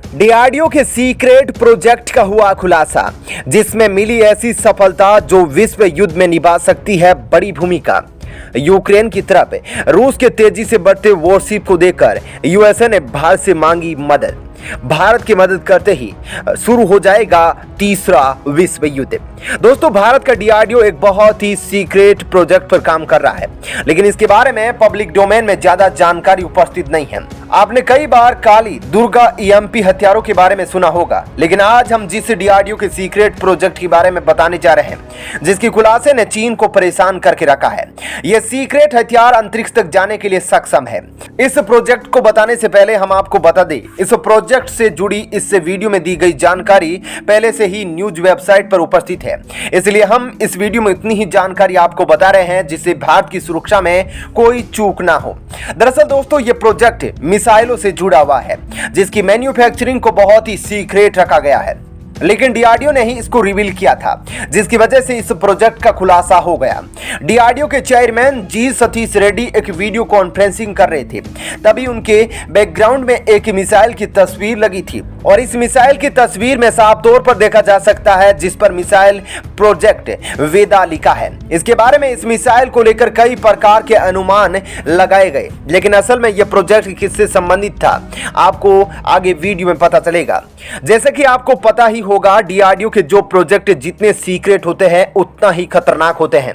DRDO के secret project का हुआ खुलासा, जिसमें मिली ऐसी सफलता जो विश्व युद्ध में निभा सकती है बड़ी भूमिका। यूक्रेन की तरफ रूस के तेजी से बढ़ते वॉरशिप को देखकर यूएसए ने भारत से मांगी मदद। भारत की मदद करते ही शुरू हो जाएगा तीसरा विश्व युद्ध। दोस्तों, भारत का डीआरडीओ एक बहुत ही सीक्रेट प्रोजेक्ट पर काम कर रहा है, लेकिन इसके बारे में पब्लिक डोमेन में ज्यादा जानकारी उपस्थित नहीं है। आपने कई बार काली दुर्गा ईएमपी हथियारों के बारे में सुना होगा, लेकिन आज हम जिस डीआरडीओ के सीक्रेट प्रोजेक्ट के बारे में बताने जा रहे हैं, जिसकी खुलासे ने चीन को परेशान करके रखा है। यह सीक्रेट हथियार अंतरिक्ष तक जाने के लिए सक्षम है। इस प्रोजेक्ट को बताने से पहले हम आपको बता दें, इस प्रोजेक्ट से जुड़ी इस वीडियो में दी गई जानकारी पहले से ही न्यूज वेबसाइट पर उपस्थित है, इसलिए हम इस वीडियो में इतनी ही जानकारी आपको बता रहे हैं जिससे भारत की सुरक्षा में कोई चूक ना हो। दरअसल दोस्तों, ये प्रोजेक्ट मिसाइलों से जुड़ा हुआ है, जिसकी मैन्युफैक्चरिंग को बहुत ही सीक्रेट रखा गया है, लेकिन डीआरडीओ ने ही इसको रिवील किया था, जिसकी वजह से इस प्रोजेक्ट का खुलासा हो गया। डीआरडीओ के चेयरमैन जी सतीश रेड्डी एक वीडियो कॉन्फ्रेंसिंग कर रहे थे, तभी उनके बैकग्राउंड में एक मिसाइल की तस्वीर लगी थी, और इस मिसाइल की तस्वीर में साफ तौर पर देखा जा सकता है जिस पर मिसाइल प्रोजेक्ट वेदा लिखा है। इसके बारे में इस मिसाइल को लेकर कई प्रकार के अनुमान लगाए गए, लेकिन असल में यह प्रोजेक्ट किससे संबंधित था, आपको आगे वीडियो में पता चलेगा। जैसे कि आपको पता ही होगा, डीआरडीओ के जो प्रोजेक्ट जितने सीक्रेट होते हैं उतना ही खतरनाक होते हैं।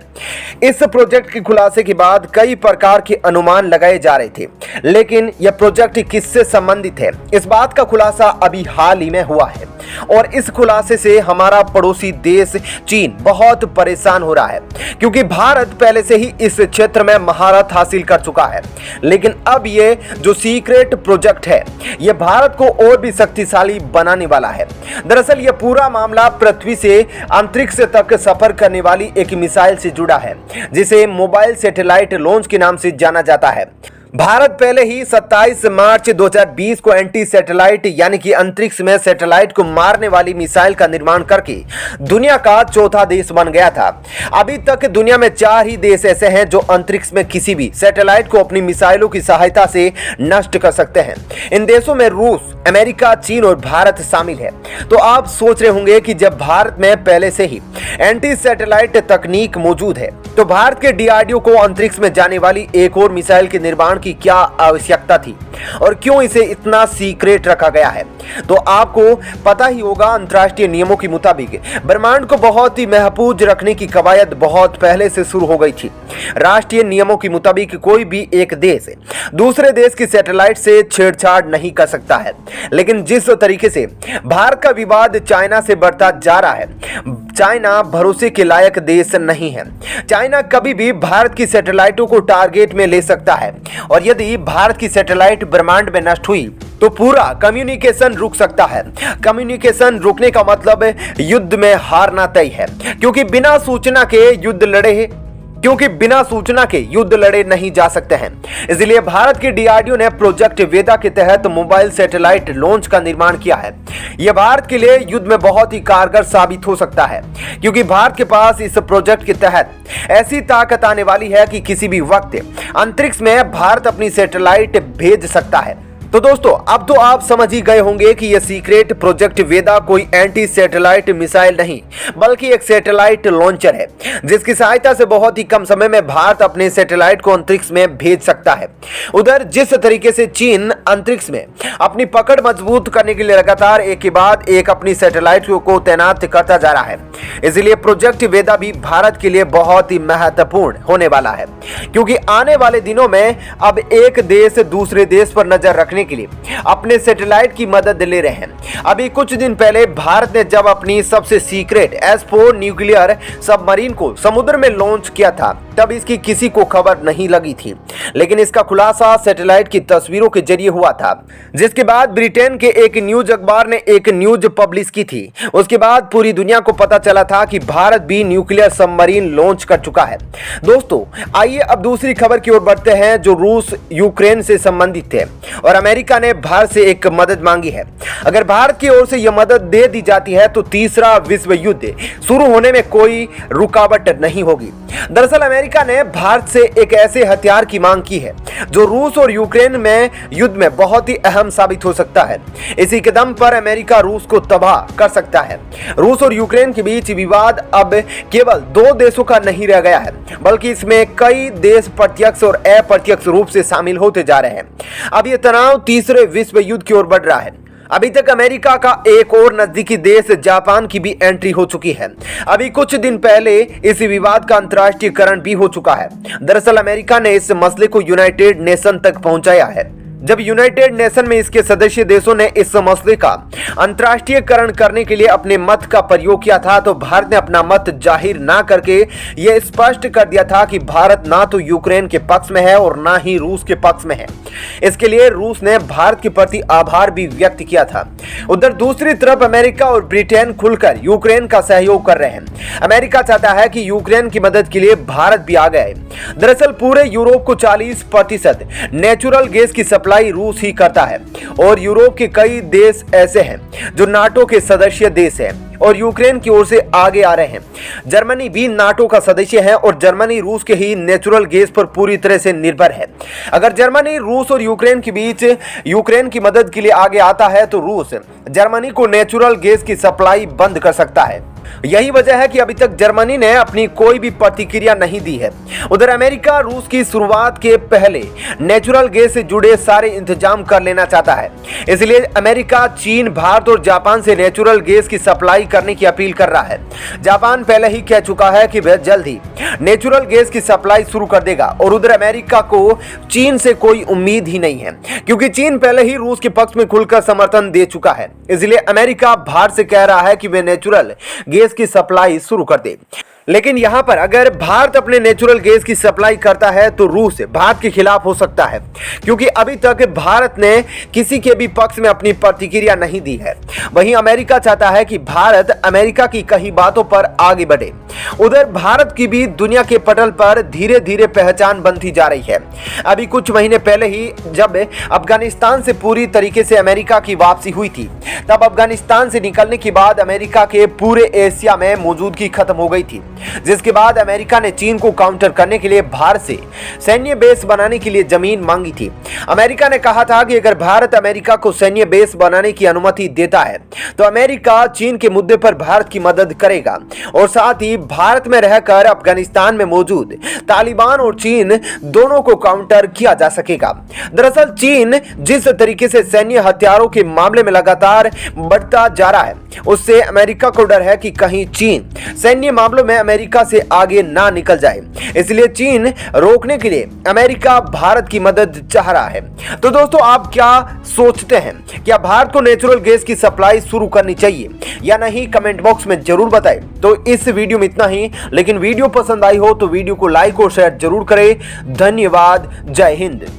इस प्रोजेक्ट के खुलासे के बाद कई प्रकार के अनुमान लगाए जा रहे थे, लेकिन यह प्रोजेक्ट किससे संबंधित है, इस बात का खुलासा अभी हाल ही में हुआ है, और इस खुलासे से हमारा पड़ोसी देश चीन बहुत परेशान हो रहा है, क्योंकि भारत पहले से ही इस क्षेत्र में महारत हासिल कर चुका है। लेकिन अब ये जो सीक्रेट प्रोजेक्ट है, यह भारत को और भी शक्तिशाली बनाने वाला है। दरअसल यह पूरा मामला पृथ्वी से अंतरिक्ष तक सफर करने वाली एक मिसाइल से जुड़ा है, जिसे मोबाइल सैटेलाइट लॉन्च के नाम से जाना जाता है। भारत पहले ही 27 मार्च 2020 को एंटी सैटेलाइट यानी कि अंतरिक्ष में सैटेलाइट को मारने वाली मिसाइल का निर्माण करके दुनिया का चौथा देश बन गया था। अभी तक दुनिया में 4 ही देश ऐसे हैं जो अंतरिक्ष में किसी भी सैटेलाइट को अपनी मिसाइलों की सहायता से नष्ट कर सकते हैं। इन देशों में रूस, अमेरिका, चीन और भारत शामिल है। तो आप सोच रहे होंगे कि जब भारत में पहले से ही एंटी सैटेलाइट तकनीक मौजूद है, तो भारत के डीआरडीओ को अंतरिक्ष में जाने वाली एक और मिसाइल के निर्माण की क्या आवश्यकता थी, और क्यों इसे इतना सीक्रेट रखा गया है। तो आपको पता ही होगा, अंतर्राष्ट्रीय नियमों के मुताबिक ब्रह्मांड को बहुत ही महफूज रखने की कवायद बहुत पहले से शुरू हो गई थी। राष्ट्रीय नियमों के मुताबिक कोई भी एक देश दूसरे देश की सैटेलाइट से छेड़छाड़ नहीं कर सकता है, लेकिन जिस तरीके से भारत का विवाद चाइना से बढ़ता जा रहा है, चाइना भरोसे के लायक देश नहीं है। चाइना कभी भी भारत की सैटेलाइटों को टारगेट में ले सकता है, और यदि भारत की सैटेलाइट ब्रह्मांड में नष्ट हुई तो पूरा कम्युनिकेशन रुक सकता है। कम्युनिकेशन रुकने का मतलब युद्ध में हारना तय है, क्योंकि बिना सूचना के युद्ध लड़े नहीं जा सकते हैं। इसलिए भारत के डीआरडीओ ने प्रोजेक्ट वेदा के तहत मोबाइल सैटेलाइट लॉन्च का निर्माण किया है। यह भारत के लिए युद्ध में बहुत ही कारगर साबित हो सकता है, क्योंकि भारत के पास इस प्रोजेक्ट के तहत ऐसी ताकत आने वाली है कि किसी भी वक्त अंतरिक्ष में भारत अपनी सैटेलाइट भेज सकता है। तो दोस्तों, अब तो आप समझ ही गए होंगे कि यह सीक्रेट प्रोजेक्ट वेदा कोई एंटी सैटेलाइट मिसाइल नहीं, बल्कि एक सैटेलाइट लॉन्चर है, जिसकी सहायता से बहुत ही कम समय में भारत अपने सैटेलाइट को अंतरिक्ष में भेज सकता है। उधर जिस तरीके से चीन अंतरिक्ष में अपनी पकड़ मजबूत करने के लिए लगातार एक के बाद एक अपनी सैटेलाइट को तैनात करता जा रहा है, इसलिए प्रोजेक्ट वेदा भी भारत के लिए बहुत ही महत्वपूर्ण होने वाला है, क्योंकि आने वाले दिनों में अब एक देश दूसरे देश पर नजर रखने के लिए अपने सैटेलाइट की मदद ले रहे हैं। अभी कुछ दिन पहले भारत ने जब अपनी सबसे सीक्रेट S-4 न्यूक्लियर सबमरीन को समुद्र में लॉन्च किया था, तब इसकी किसी को खबर नहीं लगी थी, लेकिन इसका खुलासा सैटेलाइट की तस्वीरों के जरिए हुआ था, जिसके बाद ब्रिटेन के एक न्यूज अखबार ने एक न्यूज पब्लिश की थी। उसके बाद पूरी दुनिया को पता चला था कि भारत भी न्यूक्लियर सबमरीन लॉन्च कर चुका है। दोस्तों, आइए अब दूसरी खबर की ओर बढ़ते हैं, जो रूस यूक्रेन से संबंधित है, और अमेरिका ने भारत से एक मदद मांगी है। अगर भारत की ओर से यह मदद दे दी जाती है तो तीसरा विश्व युद्ध शुरू होने में कोई रुकावट नहीं होगी। दरअसल अमेरिका ने भारत से एक ऐसे हथियार की मांग की है जो रूस और यूक्रेन में युद्ध में बहुत ही अहम साबित हो सकता है। इसी कदम पर अमेरिका रूस को तबाह कर सकता है। रूस और यूक्रेन के बीच विवाद अब केवल दो देशों का नहीं रह गया है, बल्कि इसमें कई देश प्रत्यक्ष और अप्रत्यक्ष रूप से शामिल होते जा रहे हैं। अब यह तनाव तीसरे विश्व युद्ध की ओर बढ़ रहा है। अभी तक अमेरिका का एक और नजदीकी देश जापान की भी एंट्री हो चुकी है। अभी कुछ दिन पहले इस विवाद का अंतर्राष्ट्रीयकरण भी हो चुका है। दरअसल अमेरिका ने इस मसले को यूनाइटेड नेशन तक पहुंचाया है। जब यूनाइटेड नेशन में इसके सदस्य देशों ने इस मसले का अंतर्राष्ट्रीयकरण करने के लिए अपने मत का प्रयोग किया था, तो भारत ने अपना मत जाहिर ना करके यह स्पष्ट कर दिया था कि भारत ना तो यूक्रेन के पक्ष में है और ना ही रूस के पक्ष में है। इसके लिए रूस ने भारत के प्रति आभार भी व्यक्त किया था। उधर दूसरी तरफ अमेरिका और ब्रिटेन खुलकर यूक्रेन का सहयोग कर रहे हैं। अमेरिका चाहता है कि यूक्रेन की मदद के लिए भारत भी आगे आए। दरअसल पूरे यूरोप को 40% नेचुरल गैस की सप्लाई रूस ही करता है और यूरोप के कई देश ऐसे हैं जो नाटो के सदस्य देश हैं और यूक्रेन की ओर से आगे आ रहे हैं। जर्मनी भी नाटो का सदस्य है और जर्मनी रूस के ही नेचुरल गैस पर पूरी तरह से निर्भर है। अगर जर्मनी रूस और यूक्रेन के बीच यूक्रेन की मदद के लिए आगे आता है तो रूस जर्मनी को नेचुरल गैस की सप्लाई बंद कर सकता है। यही वजह है कि अभी तक जर्मनी ने अपनी कोई भी प्रतिक्रिया नहीं दी है। उधर अमेरिका रूस की शुरुआत के पहले नेचुरल गैस से जुड़े सारे इंतजाम कर लेना चाहता है। इसलिए अमेरिका, चीन, भारत और जापान से नेचुरल गैस की सप्लाई करने की अपील कर रहा है। जापान पहले ही कह चुका है कि वह जल्द ही नेचुरल गैस की सप्लाई शुरू कर देगा और उधर अमेरिका को चीन से कोई उम्मीद ही नहीं है, क्योंकि चीन पहले ही रूस के पक्ष में खुलकर समर्थन दे चुका है। इसलिए अमेरिका भारत से कह रहा है कि वह नेचुरल गैस की सप्लाई शुरू कर दे। लेकिन यहां पर अगर भारत अपने नेचुरल गैस की सप्लाई करता है तो रूस भारत के खिलाफ हो सकता है, क्योंकि अभी तक भारत ने किसी के भी पक्ष में अपनी प्रतिक्रिया नहीं दी है। वहीं अमेरिका चाहता है कि भारत अमेरिका की कही बातों पर आगे बढ़े। उधर भारत की भी दुनिया के पटल पर धीरे धीरे पहचान बनती जा रही है। अभी कुछ महीने पहले ही जब अफगानिस्तान से पूरी तरीके से अमेरिका की वापसी हुई थी, तब अफगानिस्तान से निकलने के बाद अमेरिका के पूरे एशिया में मौजूदगी खत्म हो गई थी, जिसके बाद अमेरिका ने चीन को काउंटर करने के लिए भारत से सैन्य बेस बनाने के लिए जमीन मांगी थी। अमेरिका ने कहा था कि अगर भारत अमेरिका को सैन्य बेस बनाने की अनुमति देता है तो अमेरिका चीन के मुद्दे पर भारत की मदद करेगा और साथ ही भारत में रहकर अफगानिस्तान में मौजूद तालिबान और चीन दोनों को काउंटर किया जा सकेगा। दरअसल चीन जिस तरीके से सैन्य हथियारों के मामले में लगातार बढ़ता जा रहा है, उससे अमेरिका को डर है कि कहीं चीन सैन्य मामलों में अमेरिका से आगे ना निकल जाए। इसलिए चीन रोकने के लिए अमेरिका भारत की मदद चाह रहा है। तो दोस्तों, आप क्या सोचते हैं? क्या भारत को नेचुरल गैस की सप्लाई शुरू करनी चाहिए या नहीं? कमेंट बॉक्स में जरूर बताएं। तो इस वीडियो में इतना ही, लेकिन वीडियो पसंद आई हो तो वीडियो को लाइक और शेयर जरूर करें। धन्यवाद। जय हिंद।